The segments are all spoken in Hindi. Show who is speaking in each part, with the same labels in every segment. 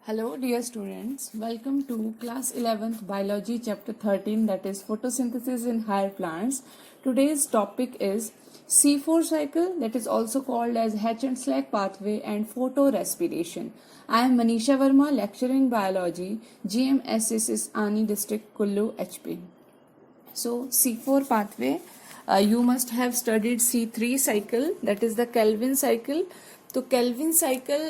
Speaker 1: Hello dear students, welcome to class 11th biology chapter 13, that is photosynthesis in higher plants. Today's topic is C4 cycle, that is also called as Hatch and Slack pathway, and photorespiration. I am Manisha Verma, lecturer in biology, GMSSS Ani district Kullu HP. So C4 pathway, you must have studied C3 cycle, that is the Kelvin cycle. तो केल्विन साइकिल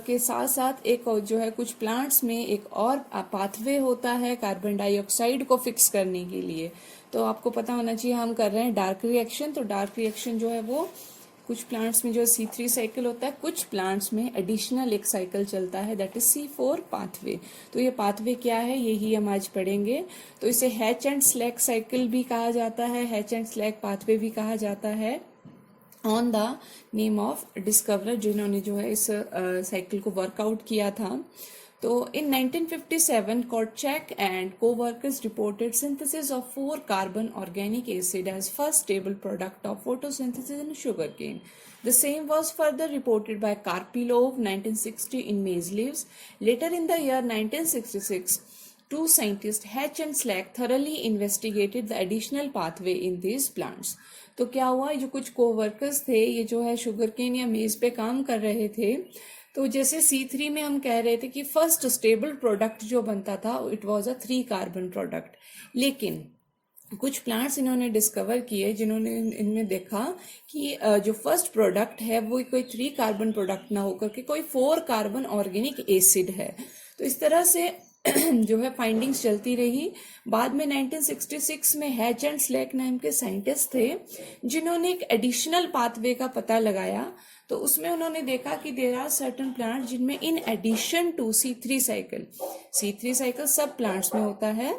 Speaker 1: के साथ साथ एक और जो है कुछ प्लांट्स में एक और पाथवे होता है कार्बन डाइऑक्साइड को फिक्स करने के लिए. तो आपको पता होना चाहिए हम कर रहे हैं डार्क रिएक्शन. तो डार्क रिएक्शन जो है वो कुछ प्लांट्स में जो C3 साइकिल होता है, कुछ प्लांट्स में एडिशनल एक साइकिल चलता है, दैट इज C4 पाथवे. तो ये पाथवे क्या है यही हम आज पढ़ेंगे. तो इसे हैच एंड स्लैक साइकिल भी कहा जाता है, हैच एंड स्लैक पाथवे भी कहा जाता है, on the name of discoverer जिन्होंने जो है इस साइकिल को वर्कआउट किया था. तो इन 1957 Kortchak and co-workers reported synthesis of 4 carbon organic acid as first stable product of photosynthesis in sugarcane. The same was further reported by Karpilov 1960 in maize leaves. Later in the year 1966, two scientists Hatch and Slack thoroughly investigated the additional pathway in these plants. तो क्या हुआ, जो कुछ कोवर्कर्स थे ये जो है शुगर केन या मेज पे काम कर रहे थे. तो जैसे C3 में हम कह रहे थे कि फर्स्ट स्टेबल प्रोडक्ट जो बनता था it was a 3 carbon product. लेकिन कुछ प्लांट्स इन्होंने डिस्कवर किए जिन्होंने इनमें देखा कि जो फर्स्ट प्रोडक्ट है वो कोई 3 कार्बन प्रोडक्ट ना होकर के कोई 4 कार्बन ऑर्गेनिक एसिड है. तो इस तरह से जो है फाइंडिंग्स चलती रही. बाद में 1966 में हैच एंड स्लैक नाम के साइंटिस्ट थे जिन्होंने एक एडिशनल पाथवे का पता लगाया. तो उसमें उन्होंने देखा कि देयर आर सर्टेन प्लांट जिनमें in addition to C3 cycle सब प्लांट्स में होता है.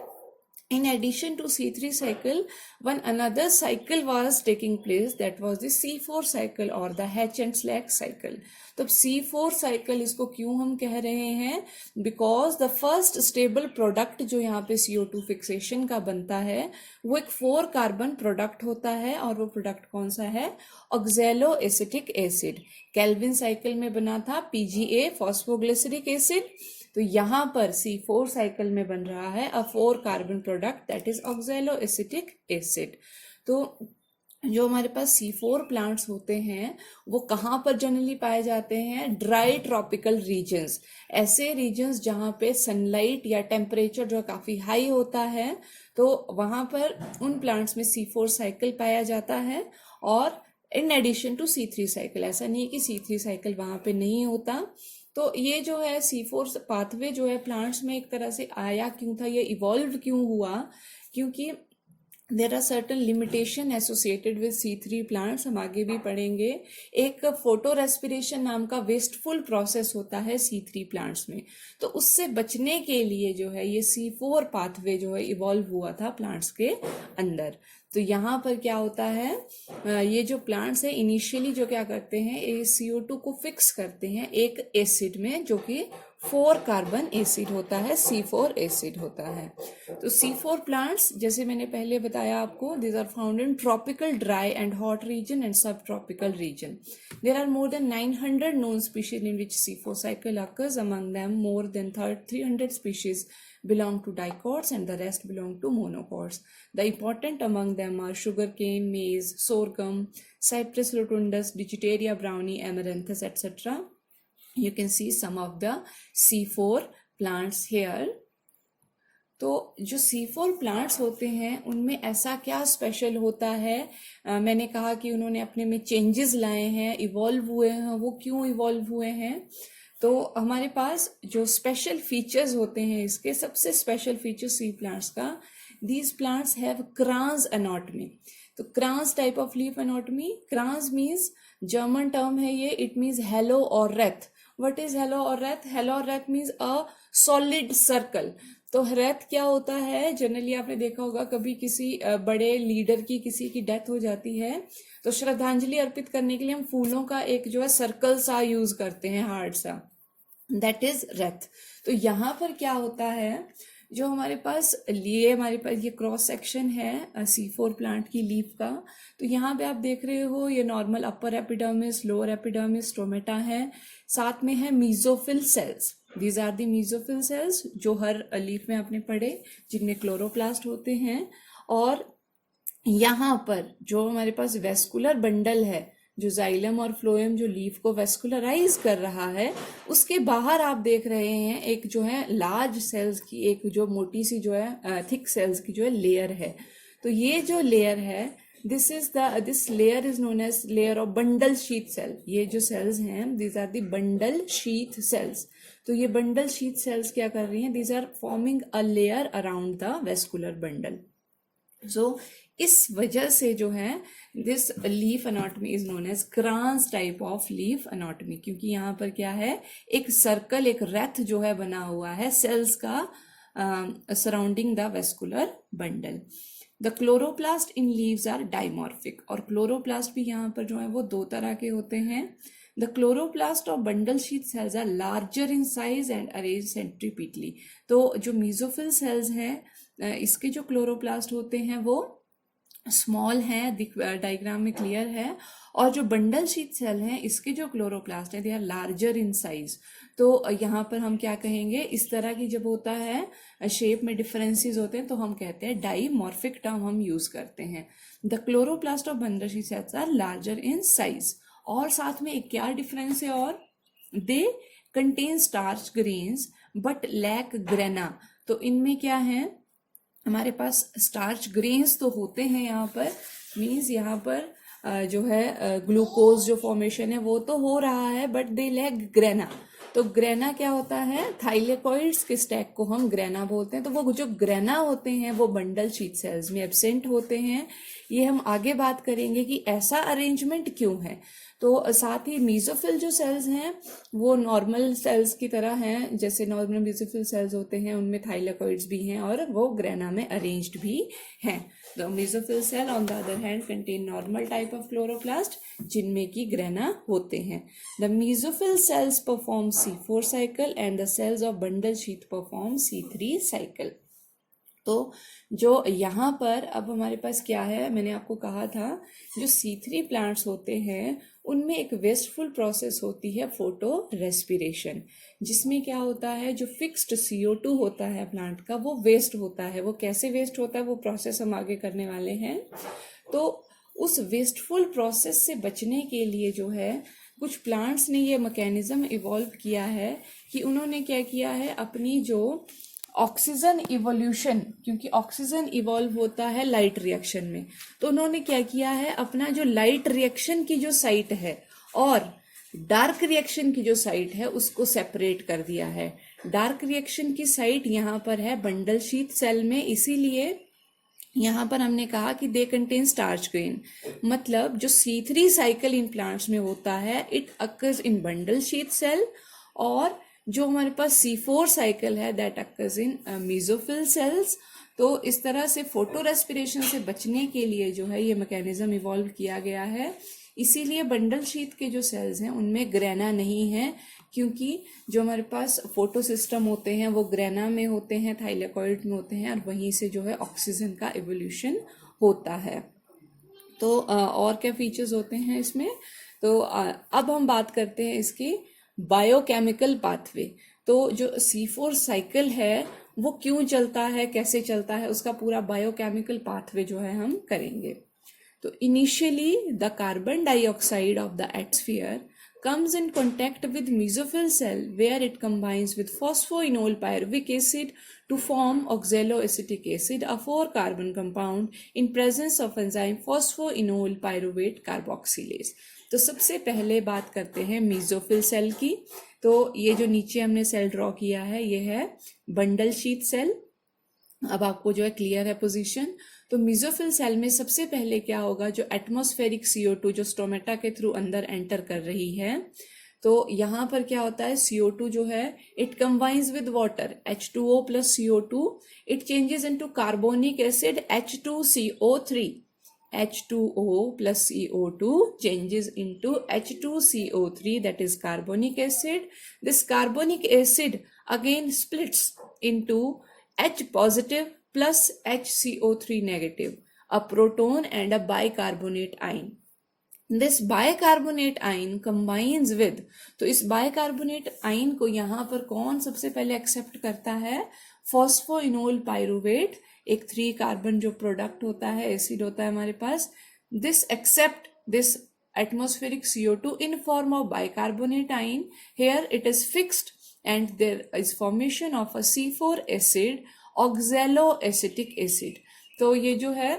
Speaker 1: In addition to C3 cycle, one another cycle was taking place, that was the C4 cycle or the Hatch and Slack cycle. तो C4 cycle इसको क्यों हम कह रहे हैं, because the first stable product जो यहाँ पे CO2 fixation का बनता है वो एक 4 कार्बन प्रोडक्ट होता है, और वो प्रोडक्ट कौन सा है, ऑक्सैलोएसिटिक एसिड. केल्विन साइकिल में बना था PGA फॉस्फोग्लिसरिक एसिड. तो यहाँ पर C4 साइकिल में बन रहा है अ 4 carbon product that is oxaloacetic acid. तो जो हमारे पास C4 प्लांट्स होते हैं वो कहाँ पर जनरली पाए जाते हैं, ड्राई ट्रॉपिकल रीजन्स, ऐसे रीजन्स जहाँ पे सनलाइट या टेम्परेचर जो काफ़ी हाई होता है. तो वहाँ पर उन प्लांट्स में C4 साइकिल पाया जाता है. और इन एडिशन टू C3 साइकिल, ऐसा नहीं है कि C3 साइकिल वहाँ पे नहीं होता. तो ये जो है C4 पाथवे जो है प्लांट्स में एक तरह से आया क्यों था, ये इवॉल्व क्यों हुआ, क्योंकि there are certain limitation associated with C3 plants, हम आगे भी पढ़ेंगे. एक फोटो रेस्पिरेशन नाम का वेस्टफुल प्रोसेस होता है C3 प्लांट्स में. तो उससे बचने के लिए जो है ये C4 पाथवे जो है इवॉल्व हुआ था प्लांट्स के अंदर. तो यहाँ पर क्या होता है, ये जो प्लांट्स है इनिशियली जो क्या करते हैं, ये CO2 को फिक्स करते हैं एक एसिड में जो कि 4 कार्बन एसिड होता है, C4 एसिड होता है. तो C4 प्लांट्स जैसे मैंने पहले बताया आपको, these are found in tropical dry and hot region and subtropical region. There are more than 900 known species in which C4 cycle occurs. Among them more than 300 species belong to dicots and the rest belong to monocots. The important among them are sugarcane, maize, sorghum, Cypress rotundus, Digitaria brownie, Amaranthus, etc. You can see some of the C4 plants here. तो जो C4 प्लांट्स होते हैं उनमें ऐसा क्या स्पेशल होता है, मैंने कहा कि उन्होंने अपने में चेंजेस लाए हैं, इवॉल्व हुए हैं. वो क्यों इवॉल्व हुए हैं, तो हमारे पास जो स्पेशल फीचर्स होते हैं, इसके सबसे स्पेशल फीचर C प्लांट्स का, these plants have Kranz anatomy. तो Kranz type of leaf anatomy. Kranz means German term है ये, इट मीन्स हेलो और रेथ. व्हाट इज हेलो और रेथ, हेलो और wreath means a solid circle. तो रेथ क्या होता है, जनरली आपने देखा होगा कभी किसी बड़े लीडर की किसी की डेथ हो जाती है तो श्रद्धांजलि अर्पित करने के लिए हम फूलों का एक जो है सर्कल सा यूज करते हैं, हार्ड सा, दैट इज रेथ. तो यहाँ पर क्या होता है, जो हमारे पास ये क्रॉस सेक्शन है C4 प्लांट की लीफ का. तो यहाँ पे आप देख रहे हो ये normal upper epidermis, lower epidermis, stomata है, साथ में है mesophyll cells. These are the mesophyll cells जो हर लीफ में आपने पढ़े, जिनमें क्लोरोप्लास्ट होते हैं। और यहाँ पर जो हमारे पास वेस्कुलर बंडल है, जो जाइलम और फ्लोएम जो लीफ को वेस्कुलराइज कर रहा है, उसके बाहर आप देख रहे हैं एक जो है लार्ज सेल्स की, एक जो मोटी सी जो है थिक सेल्स की जो है लेयर है। तो ये जो लेयर है, this layer is known as layer of bundle sheath cell. ये जो सेल्स हैं, these are the bundle sheath cells. तो ये बंडल शीथ सेल्स क्या कर रही हैं, these are forming a layer around the vascular bundle. So इस वजह से जो है this leaf anatomy is known as Kranz type of leaf anatomy, क्योंकि यहाँ पर क्या है, एक सर्कल, एक रेथ जो है बना हुआ है सेल्स का surrounding the vascular bundle. The chloroplast in leaves are dimorphic, और क्लोरोप्लास्ट भी यहाँ पर जो है वो दो तरह के होते हैं। The chloroplast of bundle sheath cells are larger in size and arrange centripetally. तो जो मीजोफिल सेल्स हैं, इसके जो क्लोरोप्लास्ट होते हैं वो स्मॉल है, डायग्राम में क्लियर है। और जो बंडल शीथ सेल हैं, इसके जो क्लोरोप्लास्ट है, they are larger in size. तो यहाँ पर हम क्या कहेंगे, इस तरह की जब होता है शेप में डिफरेंसेस होते हैं तो हम कहते हैं डाइमॉर्फिक टर्म हम यूज करते हैं। The chloroplast of bundle sheath cells are larger in size. और साथ में एक क्या डिफरेंस है, और they contain starch grains but lack grana. तो इनमें क्या है, हमारे पास स्टार्च ग्रेन्स तो होते हैं यहाँ पर, मीन्स यहाँ पर जो है ग्लूकोज जो फॉर्मेशन है वो तो हो रहा है, बट दे लैक ग्रेना। तो ग्रेना क्या होता है, थाइलेकॉइड्स के स्टैक को हम ग्रेना बोलते हैं। तो वो जो ग्रेना होते हैं वो बंडल शीथ सेल्स में एब्सेंट होते हैं। ये हम आगे बात करेंगे कि ऐसा अरेंजमेंट क्यों है। तो साथ ही मीजोफिल जो सेल्स हैं वो नॉर्मल सेल्स की तरह हैं, जैसे नॉर्मल मीजोफिल सेल्स होते हैं उनमें थाइलेकॉइड्स भी हैं और वो ग्रेना में अरेंज्ड भी हैं। The mesophyll cell on the other hand contain normal type of chloroplast जिनमें की ग्रेना होते हैं। The mesophyll cells perform C4 cycle and the cells of bundle sheath perform C3 cycle. तो जो यहाँ पर अब हमारे पास क्या है, मैंने आपको कहा था जो C3 प्लांट्स होते हैं उनमें एक वेस्टफुल प्रोसेस होती है फोटो रेस्पिरेशन, जिसमें क्या होता है, जो फिक्स्ड CO2 होता है प्लांट का वो वेस्ट होता है। वो कैसे वेस्ट होता है वो प्रोसेस हम आगे करने वाले हैं। तो उस वेस्टफुल प्रोसेस से बचने के लिए जो है कुछ प्लांट्स ने ये मैकेनिज्म इवॉल्व किया है कि उन्होंने क्या किया है, अपनी जो ऑक्सीजन इवोल्यूशन, क्योंकि ऑक्सीजन इवॉल्व होता है लाइट रिएक्शन में, तो उन्होंने क्या किया है, अपना जो लाइट रिएक्शन की जो साइट है और डार्क रिएक्शन की जो साइट है उसको सेपरेट कर दिया है। डार्क रिएक्शन की साइट यहाँ पर है बंडल शीथ सेल में, इसीलिए यहाँ पर हमने कहा कि दे कंटेन स्टार्च ग्रेन। मतलब जो C3 साइकिल इन प्लांट्स में होता है it occurs in bundle sheath cell, और जो हमारे पास C4 साइकिल है that occurs in mesophyll cells. तो इस तरह से फोटो रेस्पिरेशन से बचने के लिए जो है ये मैकेनिज्म इवॉल्व किया गया है। इसीलिए बंडल शीथ के जो सेल्स हैं उनमें ग्रेना नहीं है, क्योंकि जो हमारे पास फोटो सिस्टम होते हैं वो ग्रेना में होते हैं, थाइलेकॉइड में होते हैं, और वहीं से जो है ऑक्सीजन का इवोल्यूशन होता है। तो और क्या फीचर्स होते हैं इसमें, तो अब हम बात करते हैं इसकी बायोकेमिकल पाथवे। तो जो C4 साइकिल है वो क्यों चलता है, कैसे चलता है, उसका पूरा बायोकेमिकल पाथवे जो है हम करेंगे। तो initially the carbon dioxide of the atmosphere comes in contact with mesophyll cell where it combines with phosphoenol pyruvic acid to form oxaloacetic acid, a 4-carbon compound in presence of enzyme phosphoenol pyruvate carboxylase। तो सबसे पहले बात करते हैं मीजोफिल सेल की। तो ये जो नीचे हमने सेल ड्रॉ किया है ये है बंडल शीथ सेल। अब आपको जो है क्लियर है पोजीशन। तो मीजोफिल सेल में सबसे पहले क्या होगा, जो एटमॉस्फेरिक CO2 जो स्टोमेटा के थ्रू अंदर एंटर कर रही है, तो यहाँ पर क्या होता है, CO2 जो है it combines with water H2O plus CO2, it changes into carbonic acid H2CO3, H2O plus CO2 changes into H2CO3, that is carbonic acid. This carbonic acid again splits into H positive plus HCO3 negative, a proton and a bicarbonate ion. This bicarbonate आइन कंबाइंस विद, तो इस बाइकार्बोनेट आइन को यहाँ पर कौन सबसे पहले एक्सेप्ट करता है? फॉस्फोइनोल पाइरुवेट, एक 3 कार्बन जो प्रोडक्ट होता है, एसिड होता है हमारे पास. This accept this atmospheric CO2 in form of bicarbonate ion. Here it is fixed and there is formation of a C4 acid, oxaloacetic acid. तो ये जो है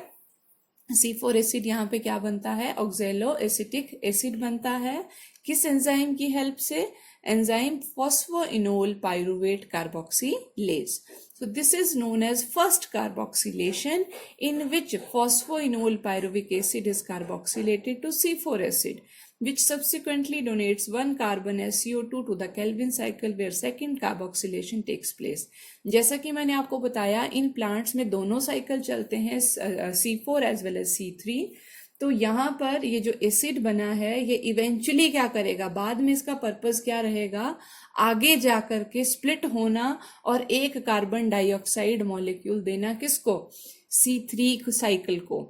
Speaker 1: C4 एसिड यहाँ पे क्या बनता है? ऑक्जेलोएसिटिक एसिड बनता है. किस एंजाइम की हेल्प से? Enzyme phosphoenol pyruvate carboxylase. So this is known as first carboxylation, in which phosphoenol pyruvic acid is carboxylated to C4 acid, which subsequently donates 1 carbon as CO2 to the Calvin cycle, where second carboxylation takes place. जैसा कि मैंने आपको बताया, इन प्लांट्स में दोनों साइकिल चलते हैं, C4 as well as C3. तो यहाँ पर ये जो एसिड बना है ये इवेंचुअली क्या करेगा? बाद में इसका पर्पस क्या रहेगा? आगे जाकर के स्प्लिट होना और एक कार्बन डाइऑक्साइड मॉलिक्यूल देना. किसको? C3 साइकिल को.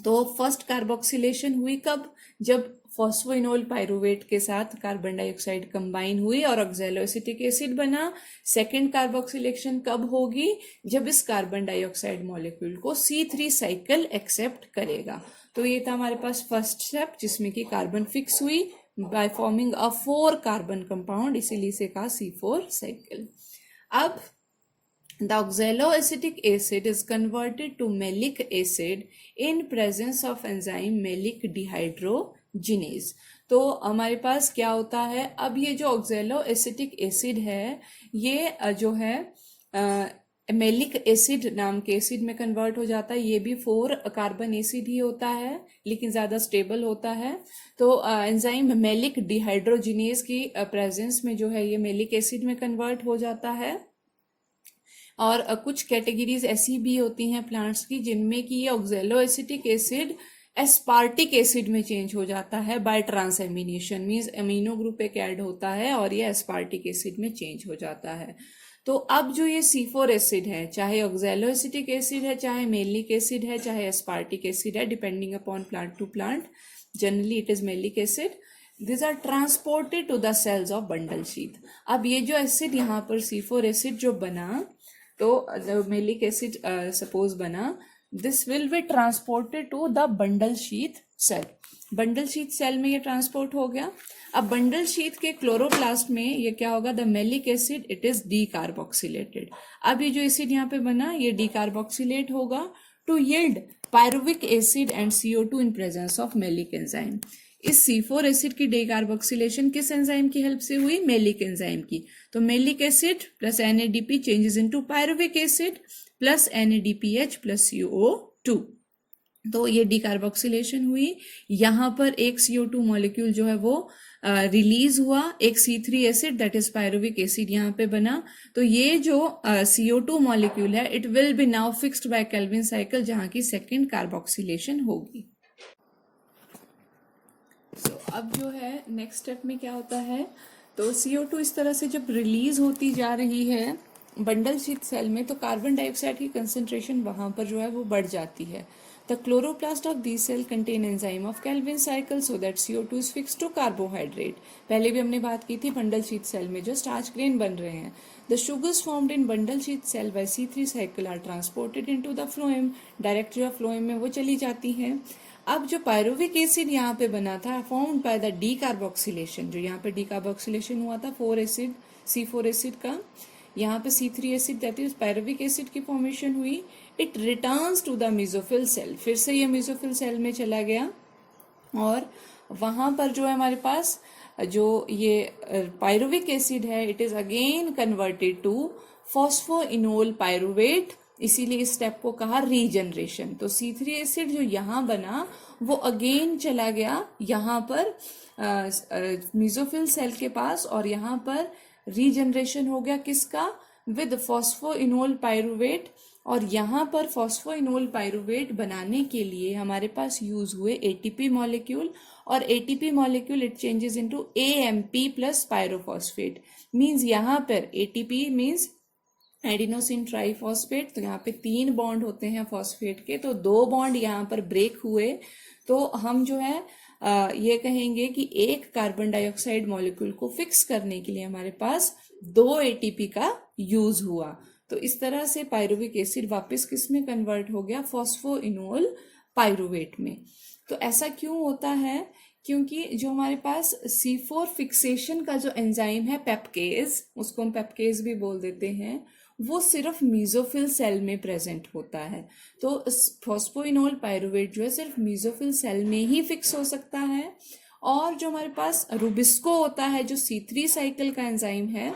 Speaker 1: तो फर्स्ट कार्बोक्सिलेशन हुई कब? जब फॉस्फोइनोल पाइरुवेट के साथ कार्बन डाइऑक्साइड कंबाइन हुई और ऑक्जेलोएसिटिक एसिड बना. सेकेंड कार्बोक्सिलेशन कब होगी? जब इस कार्बन डाइऑक्साइड मॉलिक्यूल को C3 साइकिल एक्सेप्ट करेगा. तो ये था हमारे पास फर्स्ट स्टेप, जिसमें कि कार्बन फिक्स हुई by forming a 4 carbon compound, इसीलिए इसे कहा C4 साइकिल. अब the oxaloacetic acid is converted to malic acid in presence of enzyme malic dehydrogenase. तो हमारे पास क्या होता है? अब ये जो oxaloacetic acid है ये जो है मेलिक एसिड नाम के एसिड में कन्वर्ट हो जाता है. ये भी 4 कार्बन एसिड ही होता है लेकिन ज़्यादा स्टेबल होता है. तो एंजाइम मेलिक डिहाइड्रोजिनेज की प्रेजेंस में जो है ये मेलिक एसिड में कन्वर्ट हो जाता है. और कुछ कैटेगरीज ऐसी भी होती हैं प्लांट्स की जिनमें कि ये ऑक्जेलोएसिटिक एसिड एस्पार्टिक एसिड में चेंज हो जाता है by transamination. Means amino group एक ऐड होता है और ये एस्पार्टिक एसिड में चेंज हो जाता है. तो अब जो ये C4 एसिड है, चाहे ऑक्जेलोएसिटिक एसिड है, चाहे मेलिक एसिड है, चाहे एस्पार्टिक एसिड है, depending upon plant to plant, generally it is malic acid. These are transported to the cells of bundle sheath. अब ये जो एसिड यहाँ पर C4 एसिड जो बना, तो मेलिक एसिड सपोज बना, this will be transported to the bundle sheath cell. Bundle sheath cell में ये ट्रांसपोर्ट हो गया. अब बंडल शीथ के क्लोरोप्लास्ट में ये क्या होगा? The malic acid it is decarboxylated. अब ये जो एसिड यहाँ पे बना ये डीकार्बोक्सिलेट होगा to yield pyruvic acid and CO2 in presence of malic enzyme. इस C4 एसिड की डीकार्बोक्सिलेशन किस एंजाइम की हेल्प से हुई? मेलिक एंजाइम की. तो malic acid plus NADP changes into pyruvic acid plus NADPH plus CO2. तो ये डीकार्बोक्सिलेशन हुई. यहाँ पर एक CO2 मॉलिक्यूल जो है वो रिलीज हुआ, एक C3 acid that is pyruvic acid यहाँ पे बना. तो ये जो CO2 मॉलिक्यूल है it will be now fixed by Calvin cycle, जहाँ की सेकेंड कार्बोक्सिलेशन होगी. अब जो है नेक्स्ट स्टेप में क्या होता है? तो CO2 इस तरह से जब रिलीज होती जा रही है बंडल शीथ सेल में, तो कार्बन डाइऑक्साइड की कंसंट्रेशन वहां पर जो है वो बढ़ जाती है. The chloroplast of the cell contain enzyme of Calvin cycle so that CO2 is fixed to carbohydrate. पहले भी हमने बात की थी बंडल शीथ सेल में जो स्टार्च ग्रेन बन रहे हैं. The sugars formed in bundle sheath cell by C3 cycle are transported into the phloem. Direct जो फ्लोएम में वो चली जाती हैं. अब जो पायरुविक एसिड यहाँ पे बना था फॉर्म्ड बाय द डीकार्बोक्सिलेशन, जो यहाँ पे डीकार्बोक्सिलेशन हुआ था 4 एसिड C4 एसिड का, यहाँ पे C3 acid that is pyruvic acid की फॉर्मेशन हुई. It returns to the mesophyll cell. फिर से ये मेसोफिल सेल में चला गया और वहां पर जो है हमारे पास जो ये पायरुविक एसिड है it is again converted to phosphoenol pyruvate. इसीलिए इस स्टेप को कहा रीजनरेशन. तो C3 एसिड जो यहाँ बना वो अगेन चला गया यहाँ पर मेसोफिल सेल के पास और यहाँ पर रीजनरेशन हो गया किसका? With phosphoenol pyruvate. और यहाँ पर फॉस्फोइनोल पायरुवेट बनाने के लिए हमारे पास यूज हुए ATP मॉलिक्यूल. और ATP molecule it changes into AMP plus pyrophosphate. Means यहाँ पर ATP मींस एडिनोसिन ट्राइफॉस्फेट. तो यहाँ पे 3 बॉन्ड होते हैं फॉस्फेट के, तो 2 बॉन्ड यहाँ पर ब्रेक हुए. तो हम जो है ये कहेंगे कि एक कार्बन डाइऑक्साइड मॉलिक्यूल को फिक्स करने के लिए हमारे पास 2 एटीपी का यूज हुआ। तो इस तरह से पायरुविक एसिड वापस किस में कन्वर्ट हो गया, फॉस्फोइनोल पायरुवेट में। तो ऐसा क्यों होता है, क्योंकि जो हमारे पास C4 फिक्सेशन का जो एंजाइम है पेप्केज, उसको हम पेप्केज भी बोल देते हैं, वो सिर्फ मीजोफिल सेल में प्रेजेंट होता है। तो फॉस्फोइनोल पायरुवेट जो है सिर्फ मीजोफिल सेल में ही फिक्स हो सकता है। और जो हमारे पास रुबिस्को होता है, जो C3 साइकिल का एंजाइम है,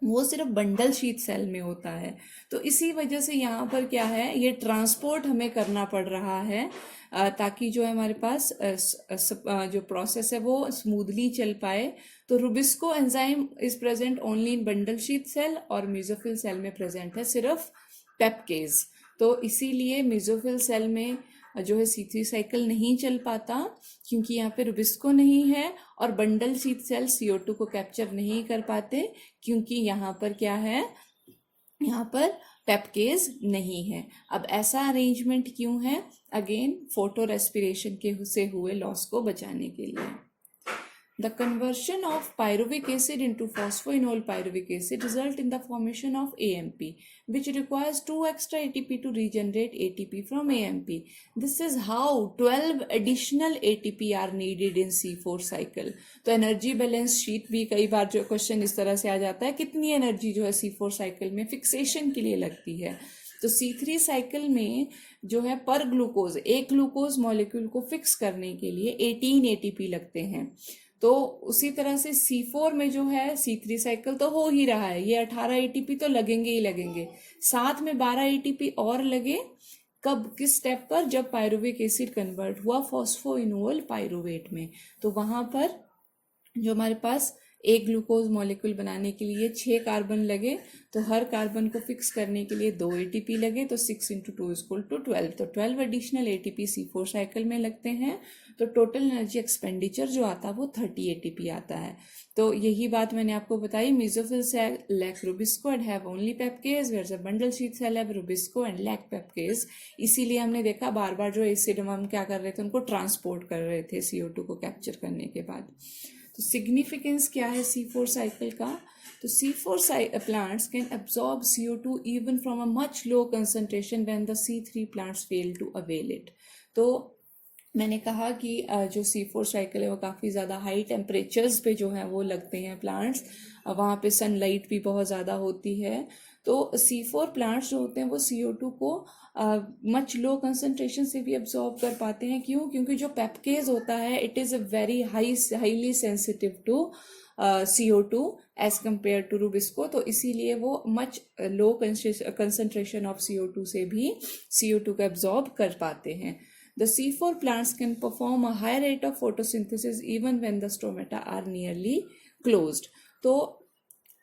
Speaker 1: वो सिर्फ बंडल शीट सेल में होता है। तो इसी वजह से यहाँ पर क्या है, ये ट्रांसपोर्ट हमें करना पड़ रहा है ताकि जो है हमारे पास जो प्रोसेस है वो स्मूथली चल पाए। तो rubisco enzyme is present only in bundle sheet cell और मेसोफिल सेल में प्रेजेंट है सिर्फ पेप्केज। तो इसीलिए मेसोफिल सेल में जो है C3 साइकिल नहीं चल पाता, क्योंकि यहाँ पे रुबिस्को नहीं है, और बंडल शीट सेल CO2 को कैप्चर नहीं कर पाते, क्योंकि यहाँ पर क्या है, यहाँ पर पेप्केज नहीं है। अब ऐसा अरेंजमेंट क्यों है, अगेन फोटो रेस्पिरेशन के से हुए लॉस को बचाने के लिए। The conversion of pyruvic acid into phosphoenol pyruvic acid result in the formation of AMP, which requires 2 extra ATP to regenerate ATP from AMP. This is how 12 additional ATP are needed in C4 cycle. तो एनर्जी बैलेंस शीट भी कई बार जो क्वेश्चन इस तरह से आ जाता है, कितनी एनर्जी जो है C4 साइकिल में फिक्सेशन के लिए लगती है। तो C3 साइकिल में जो है पर ग्लूकोज, एक ग्लूकोज मॉलिक्यूल को फिक्स करने के लिए 18 ATP लगते हैं। तो उसी तरह से C4 में जो है C3 साइकिल तो हो ही रहा है, ये 18 ATP तो लगेंगे ही लगेंगे, साथ में 12 ATP और लगे, कब, किस स्टेप पर, जब पायरुविक एसिड कन्वर्ट हुआ फॉस्फोइनोल पायरुवेट में। तो वहां पर जो हमारे पास एक ग्लूकोज मॉलिक्यूल बनाने के लिए 6 कार्बन लगे, तो हर कार्बन को फिक्स करने के लिए 2 ATP लगे, तो 6 × 2 = 12। तो 12 एडिशनल ATP C4 साइकिल में लगते हैं। तो टोटल एनर्जी एक्सपेंडिचर जो आता है वो 30 ATP आता है। तो यही बात मैंने आपको बताई, mesophyll cell lack rubisco and have only PEPcase, where the bundle sheet cell have rubisco and lack PEPcase. इसीलिए हमने देखा बार बार जो एसिड हम क्या कर रहे थे, उनको ट्रांसपोर्ट कर रहे थे CO2 को कैप्चर करने के बाद। तो सिग्निफिकेंस क्या है C4 साइकिल का, तो C4 plants can absorb CO2 even from a much low concentration when the C3 plants fail to avail it। तो मैंने कहा कि जो C4 साइकिल है वो काफ़ी ज़्यादा हाई टेम्परेचर्स पे जो है वो लगते हैं प्लांट्स, वहाँ पे सनलाइट भी बहुत ज़्यादा होती है। तो C4 प्लांट्स जो होते हैं वो CO2 को मच लो कंसंट्रेशन से भी अब्सॉर्ब कर पाते हैं। क्यों? क्योंकि जो पेप्केज होता है it is a very highly sensitive to CO2 as compare to rubisco. तो इसीलिए वो much low concentration of CO2 से भी CO2 को अब्सॉर्ब कर पाते हैं। The C4 plants can perform a high rate of photosynthesis even when the stomata are nearly closed। तो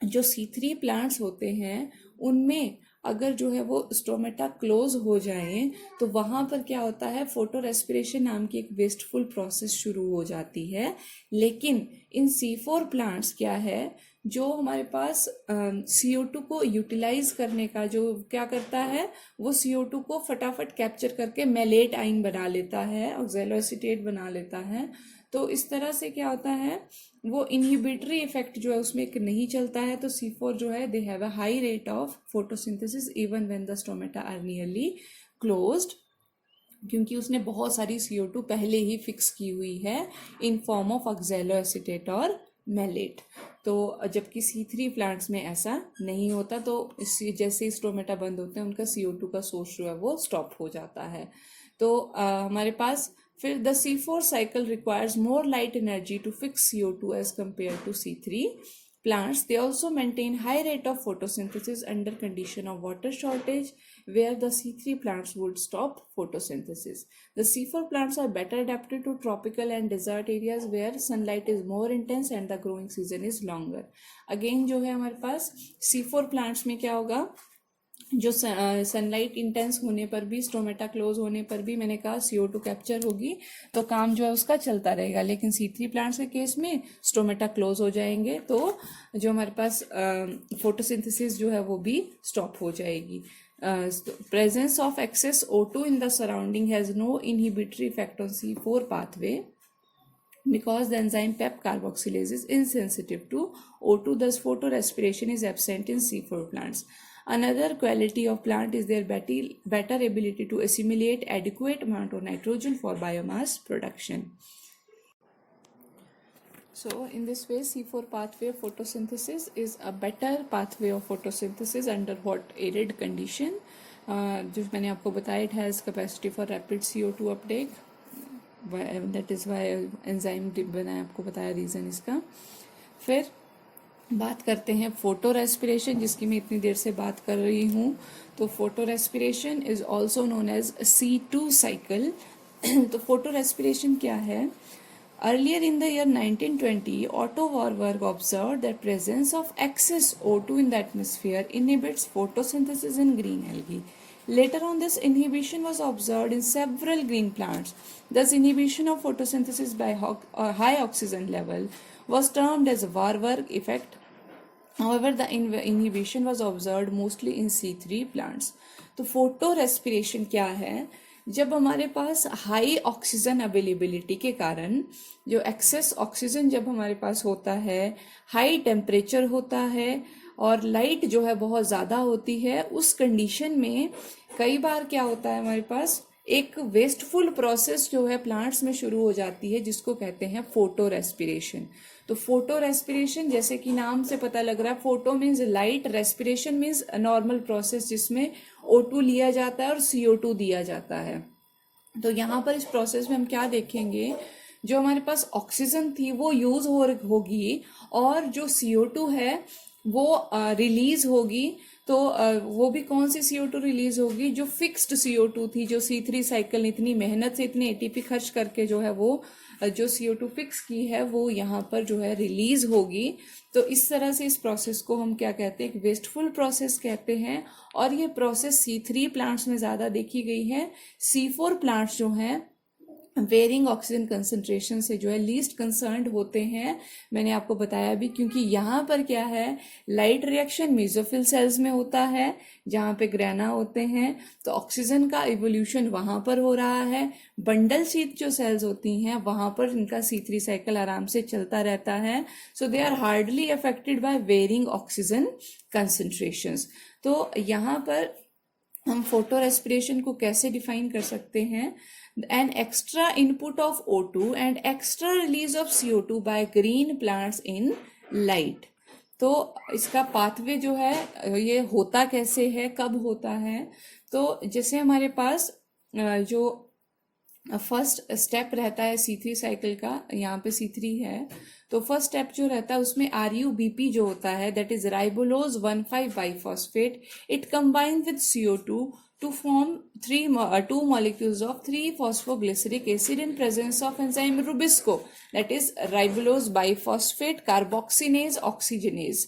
Speaker 1: जो C3 प्लांट्स होते हैं उनमें अगर जो है वो स्टोमेटा क्लोज हो जाए तो वहाँ पर क्या होता है, फोटो रेस्पिरेशन नाम की एक वेस्टफुल प्रोसेस शुरू हो जाती है। लेकिन इन C4 प्लांट्स क्या है, जो हमारे पास CO2 को यूटिलाइज करने का जो क्या करता है, वो CO2 को फटाफट कैप्चर करके मेलेट आइन बना लेता है, ऑक्सैलोएसीटेट बना लेता है। तो इस तरह से क्या होता है, वो इनहिबिटरी इफेक्ट जो है उसमें एक नहीं चलता है। तो C4 जो है they have a high rate of photosynthesis even when the stomata are nearly closed, क्योंकि उसने बहुत सारी CO2 पहले ही फिक्स की हुई है इन फॉर्म ऑफ ऑक्सैलोएसीटेट और मेलेट। तो जबकि C3 प्लांट्स में ऐसा नहीं होता, तो जैसे ही स्टोमेटा बंद होते हैं उनका CO2 का सोर्स जो है वो स्टॉप हो जाता है। तो हमारे पास फिर the C4 cycle requires more light energy to fix CO2 as compared to C3 plants. They also maintain high rate of photosynthesis under condition of water shortage, where the C3 plants would stop photosynthesis. The C4 plants are better adapted to tropical and desert areas where sunlight is more intense and the growing season is longer. Again जो है हमारे पास C4 plants में क्या होगा, जो सनलाइट इंटेंस होने पर भी, स्टोमेटा क्लोज होने पर भी मैंने कहा CO2 कैप्चर होगी तो काम जो है उसका चलता रहेगा। लेकिन C3 प्लांट्स के केस में स्टोमेटा क्लोज हो जाएंगे तो जो हमारे पास फोटोसिंथेसिस जो है वो भी स्टॉप हो जाएगी। Presence of excess O2 in the surrounding has no inhibitory effect on C4 pathway. because the enzyme PEP carboxylase is insensitive to O2, thus photorespiration is absent in C4 plants. Another quality of plant is their better ability to assimilate adequate amount of nitrogen for biomass production. So in this way, C4 pathway of photosynthesis is a better pathway of photosynthesis under what arid condition. जो मैंने आपको बताया, it has capacity for rapid CO2 uptake. That is why enzyme बनाया, आपको बताया रीजन इसका. फिर बात करते हैं फोटो रेस्पिरेशन, जिसकी मैं इतनी देर से बात कर रही हूँ. तो photo respiration is also known as C2 cycle. तो फोटो रेस्पिरेशन क्या है? Earlier in the year 1920, Otto Warburg observed that presence of excess O2 in the atmosphere inhibits photosynthesis in green algae. Later on, this inhibition was observed in several green plants. Thus, inhibition of photosynthesis by high oxygen level was termed as Warburg effect. However, the inhibition was observed mostly in C3 plants. तो फोटो रेस्पिरेशन क्या है? जब हमारे पास हाई ऑक्सीजन अवेलेबिलिटी के कारण, जो एक्सेस ऑक्सीजन जब हमारे पास होता है, हाई टेम्परेचर होता है और लाइट जो है बहुत ज़्यादा होती है, उस कंडीशन में कई बार क्या होता है, हमारे पास एक वेस्टफुल प्रोसेस जो है प्लांट्स में शुरू हो जाती है, जिसको कहते हैं फोटो रेस्पिरेशन. तो फोटो रेस्पिरेशन, जैसे कि नाम से पता लग रहा है, photo means light, respiration means normal process जिसमें O2 लिया जाता है और CO2 दिया जाता है. तो यहाँ पर इस प्रोसेस में हम क्या देखेंगे, जो हमारे पास ऑक्सीजन थी वो यूज होगी और जो CO2 है वो रिलीज होगी. तो वो भी कौन सी CO2 रिलीज होगी? जो फिक्स्ड CO2 थी, जो C3 साइकिल इतनी मेहनत से इतनी ATP खर्च करके जो है वो जो CO2 फिक्स की है वो यहाँ पर जो है रिलीज होगी. तो इस तरह से इस प्रोसेस को हम क्या कहते हैं? एक वेस्टफुल प्रोसेस कहते हैं. और ये प्रोसेस C3 प्लांट्स में ज़्यादा देखी गई है. C4 प्लांट्स जो हैं वेरिंग ऑक्सीजन कंसंट्रेशन से जो है लीस्ट कंसर्न्ड होते हैं. मैंने आपको बताया भी, क्योंकि यहाँ पर क्या है, लाइट रिएक्शन मेसोफिल सेल्स में होता है जहाँ पे ग्रेना होते हैं. तो ऑक्सीजन का इवोल्यूशन वहाँ पर हो रहा है. बंडल शीथ जो सेल्स होती हैं वहाँ पर इनका C3 साइकिल आराम से चलता रहता है. So they are hardly affected by varying oxygen concentrations. तो यहाँ पर हम फोटो रेस्पिरेशन को कैसे डिफाइन कर सकते हैं? An extra input of O2 and extra release of CO2 by green plants in light. तो इसका पाथवे जो है ये होता कैसे है, कब होता है? तो जैसे हमारे पास जो फर्स्ट स्टेप रहता है C3 साइकिल का, यहाँ पे C3 है, तो फर्स्ट स्टेप जो रहता है उसमें RUBP जो होता है, that is राइबोलोज 1,5 biphosphate, it combine with CO2 to form two molecules of 3-phosphoglyceric acid in presence of enzyme Rubisco, that is ribulose biphosphate carboxynase oxygenase.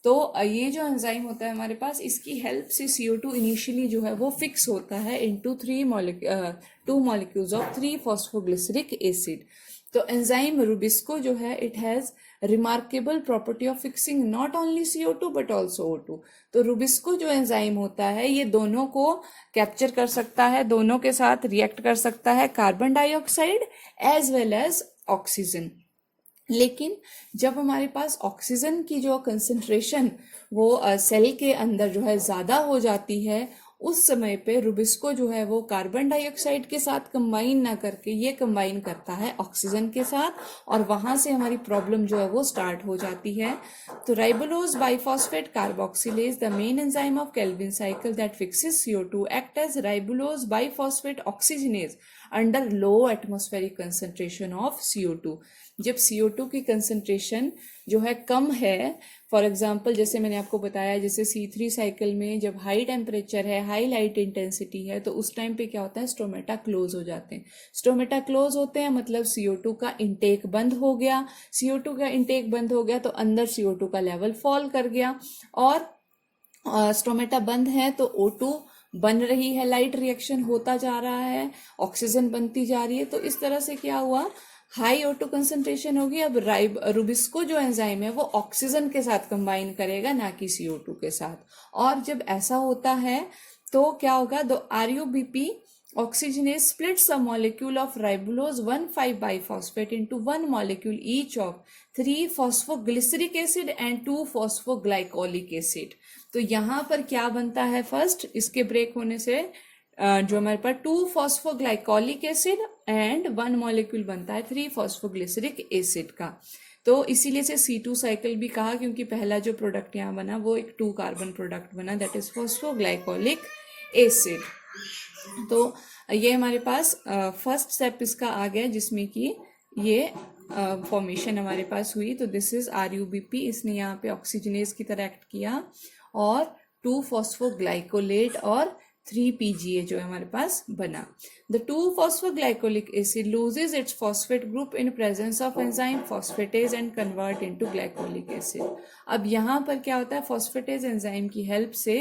Speaker 1: तो ये जो एंजाइम होता है हमारे पास, इसकी हेल्प से CO2 इनिशियली जो है वो फिक्स होता है into 2 molecules of 3-phosphoglyceric acid. तो एंजाइम रुबिस्को जो है, it has remarkable property of fixing not only CO2 but also O2. तो रुबिस्को जो एंजाइम होता है ये दोनों को कैप्चर कर सकता है, दोनों के साथ रिएक्ट कर सकता है, carbon dioxide as well as oxygen. लेकिन जब हमारे पास ऑक्सीजन की जो कंसंट्रेशन वो सेल के अंदर जो है ज़्यादा हो जाती है, उस समय पे रुबिस्को जो है वो कार्बन डाइऑक्साइड के साथ कंबाइन ना करके ये कंबाइन करता है ऑक्सीजन के साथ, और वहां से हमारी प्रॉब्लम जो है वो स्टार्ट हो जाती है. तो ribulose biphosphate carboxylase, the main enzyme of Calvin cycle that fixes CO2, act as ribulose biphosphate oxygenase under low atmospheric concentration of CO2. जब CO2 की कंसंट्रेशन जो है कम है, फॉर एग्जाम्पल जैसे मैंने आपको बताया, जैसे C3 साइकिल में जब हाई टेम्परेचर है, हाई लाइट इंटेंसिटी है, तो उस टाइम पे क्या होता है, स्टोमेटा क्लोज हो जाते हैं. स्टोमेटा क्लोज होते हैं मतलब CO2 का इंटेक बंद हो गया. CO2 का इंटेक बंद हो गया तो अंदर CO2 का लेवल फॉल कर गया, और स्टोमेटा बंद है तो O2 बन रही है, लाइट रिएक्शन होता जा रहा है, ऑक्सीजन बनती जा रही है. तो इस तरह से क्या हुआ, हाई O2 कंसंट्रेशन होगी. अब रुबिस्को जो एंजाइम है वो ऑक्सीजन के साथ कंबाइन करेगा, ना कि CO2 के साथ. और जब ऐसा होता है तो क्या होगा, तो RUBP oxygenase splits a molecule of ribulose 1,5-biphosphate into one molecule each of 3-phosphoglyceric acid and 2-phosphoglycolic acid. तो यहाँ पर क्या बनता है, फर्स्ट इसके ब्रेक होने से जो हमारे पास 2-phosphoglycolic एसिड एंड 1 मॉलिक्यूल बनता है 3-phosphoglyceric एसिड का. तो इसीलिए से C2 साइकिल भी कहा, क्योंकि पहला जो प्रोडक्ट यहाँ बना वो एक 2 कार्बन प्रोडक्ट बना, दैट इज फॉस्फोग्लाइकोलिक एसिड. तो ये हमारे पास फर्स्ट स्टेप इसका आ गया, जिसमें कि ये फॉर्मेशन हमारे पास हुई. तो दिस इज RUBP, इसने यहाँ पे ऑक्सीजनेज की तरह एक्ट किया और 2-phosphoglycolate और 3-PGA जो हमारे पास बना. The 2-phosphoglycolic acid loses its phosphate group in presence of enzyme phosphatase and convert into glycolic acid. अब यहाँ पर क्या होता है, phosphatase एंजाइम की हेल्प से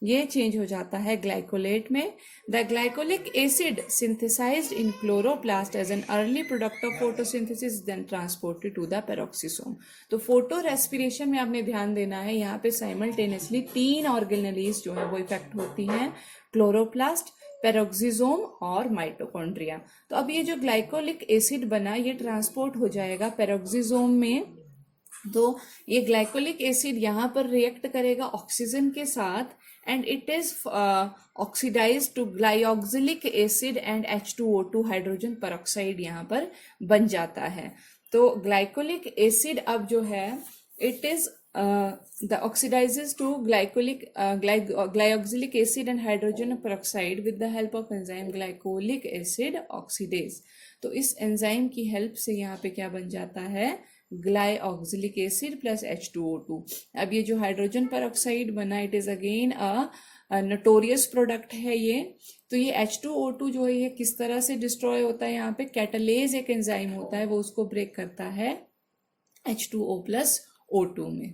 Speaker 1: ये चेंज हो जाता है ग्लाइकोलेट में. The glycolic acid synthesized in chloroplast as an early product of photosynthesis then transported to the peroxisome. तो फोटो रेस्पिरेशन में आपने ध्यान देना है, यहाँ पे साइमल्टेनियसली 3 ऑर्गेनेलीज जो है वो इफेक्ट होती हैं, क्लोरोप्लास्ट, पेरोक्सिसोम और माइटोकॉन्ड्रिया. तो अब ये जो ग्लाइकोलिक एसिड बना ये ट्रांसपोर्ट हो जाएगा पेरोक्सिसोम में. तो ये ग्लाइकोलिक एसिड यहाँ पर रिएक्ट करेगा ऑक्सीजन के साथ and it is oxidized to glyoxylic acid and H2O2 hydrogen peroxide यहाँ पर बन जाता है. तो ग्लाइकोलिक एसिड अब जो है it is the oxidizes to glyoxylic acid and hydrogen peroxide with the help of enzyme glycolic acid oxidase. तो इस एंजाइम की हेल्प से यहाँ पे क्या बन जाता है, ग्लाइऑक्सिलिक एसिड प्लस H2O2. अब ये जो हाइड्रोजन पेरोक्साइड बना it is again a notorious product है ये. तो ये H2O2 जो है ये किस तरह से डिस्ट्रॉय होता है, यहाँ पे कैटलेज एक एंजाइम होता है वो उसको ब्रेक करता है H2O प्लस O2 में.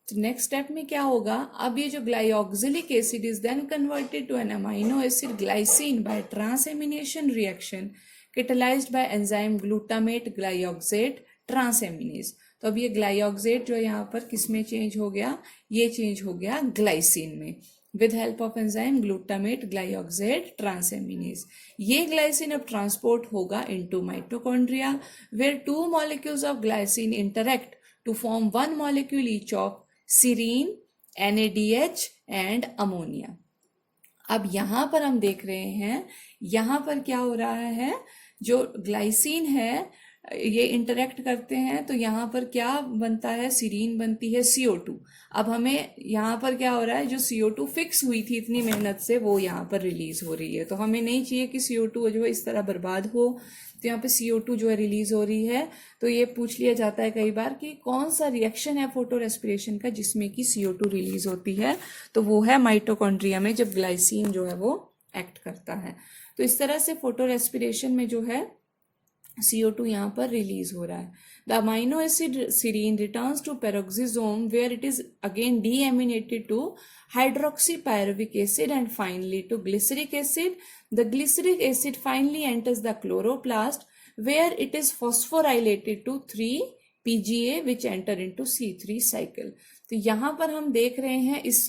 Speaker 1: तो नेक्स्ट स्टेप में क्या होगा, अब ये जो glyoxylic acid is then converted to an amino acid glycine by transamination reaction catalysed by enzyme glutamate glyoxylate transaminase. तो अब ये ग्लाइऑक्सेट जो यहाँ पर किस में चेंज हो गया, ये चेंज हो गया ग्लाइसिन में with help of enzyme glutamate glyoxylate transaminase. ये ग्लाइसिन अब ट्रांसपोर्ट होगा into mitochondria where 2 molecules of glycine interact to form 1 molecule each of serine, NADH and ammonia. अब यहाँ पर हम देख रहे हैं यहाँ पर क्या हो रहा है, जो ग्लाइसिन है ये इंटरेक्ट करते हैं तो यहाँ पर क्या बनता है, सीरीन बनती है CO2. अब हमें यहाँ पर क्या हो रहा है, जो CO2 फिक्स हुई थी इतनी मेहनत से वो यहाँ पर रिलीज हो रही है. तो हमें नहीं चाहिए कि CO2 जो है इस तरह बर्बाद हो, तो यहाँ पे CO2 जो है रिलीज हो रही है. तो ये पूछ लिया जाता है कई बार कि कौन सा रिएक्शन है फोटो रेस्पिरेशन का जिसमें कि CO2 रिलीज होती है, तो वो है माइटोकॉन्ड्रिया में जब ग्लाइसिन जो है वो एक्ट करता है. तो इस तरह से फोटो रेस्पिरेशन में जो है CO2 यहाँ पर रिलीज हो रहा है. The amino acid serine returns to peroxisome where it is again deaminated to hydroxypyruvic acid and finally to glyceric acid. The glyceric acid finally enters the chloroplast where it is phosphorylated to 3-PGA which enter into C3 cycle. तो यहाँ पर हम देख रहे हैं इस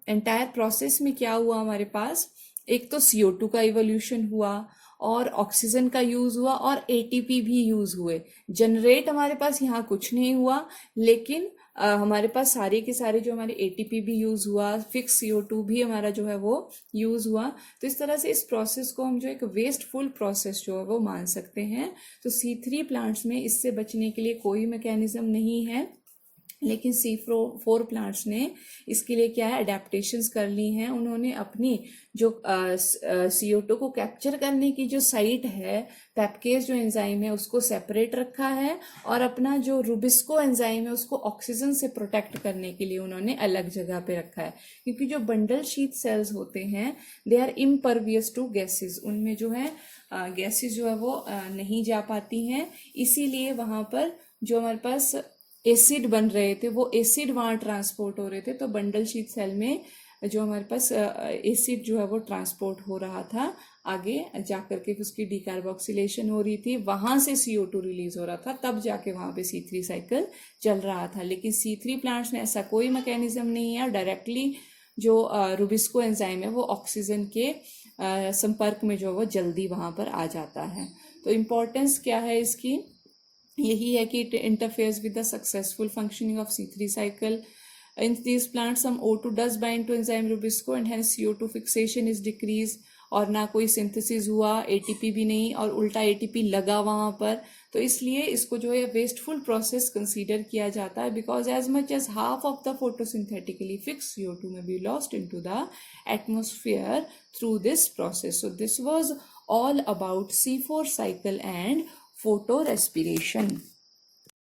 Speaker 1: एंटायर प्रोसेस में क्या हुआ हमारे पास, एक तो CO2 का इवोल्यूशन हुआ और ऑक्सीजन का यूज हुआ और ATP भी यूज हुए. जनरेट हमारे पास यहाँ कुछ नहीं हुआ, लेकिन हमारे पास सारे के सारे जो हमारे ATP भी यूज हुआ, फिक्स CO2 भी हमारा जो है वो यूज हुआ. तो इस तरह से इस प्रोसेस को हम जो एक वेस्टफुल प्रोसेस जो है वो मान सकते हैं. तो C3 प्लांट्स में इससे बचने के लिए कोई मैकेनिज्म नहीं है, लेकिन C4 प्लांट्स ने इसके लिए क्या है, अडेप्टेशंस कर ली हैं. उन्होंने अपनी जो CO2 को कैप्चर करने की जो साइट है, पैपकेज जो एंजाइम है उसको सेपरेट रखा है और अपना जो रुबिस्को एंजाइम है उसको ऑक्सीजन से प्रोटेक्ट करने के लिए उन्होंने अलग जगह पे रखा है. क्योंकि जो बंडल शीथ सेल्स होते हैं they are impervious to gases, उनमें जो है गैसेस जो है वो नहीं जा पाती हैं. इसीलिए वहाँ पर जो हमारे पास एसिड बन रहे थे वो एसिड वहाँ ट्रांसपोर्ट हो रहे थे. तो बंडल शीथ सेल में जो हमारे पास एसिड जो है वो ट्रांसपोर्ट हो रहा था, आगे जाकर के उसकी डिकार्बोक्सिलेशन हो रही थी, वहाँ से CO2 रिलीज हो रहा था, तब जाके वहाँ पे C3 साइकिल चल रहा था. लेकिन C3 प्लांट्स में ऐसा कोई मैकेनिज्म नहीं है, डायरेक्टली जो रुबिस्को एंजाइम है वो ऑक्सीजन के संपर्क में जो है वो जल्दी वहाँ पर आ जाता है। तो इम्पोर्टेंस क्या है इसकी, यही है कि it interferes with the successful functioning of C3 cycle. In these plants, some O2 does bind to enzyme Rubisco and hence CO2 fixation is decreased, और ना कोई सिंथेसिस हुआ, ATP भी नहीं, और उल्टा ATP लगा वहाँ पर, तो इसलिए इसको जो है वेस्टफुल प्रोसेस कंसीडर किया जाता है, because as much as half of the photosynthetically fix CO2 may be lost into the atmosphere through this process. So this was all about C4 cycle and photorespiration.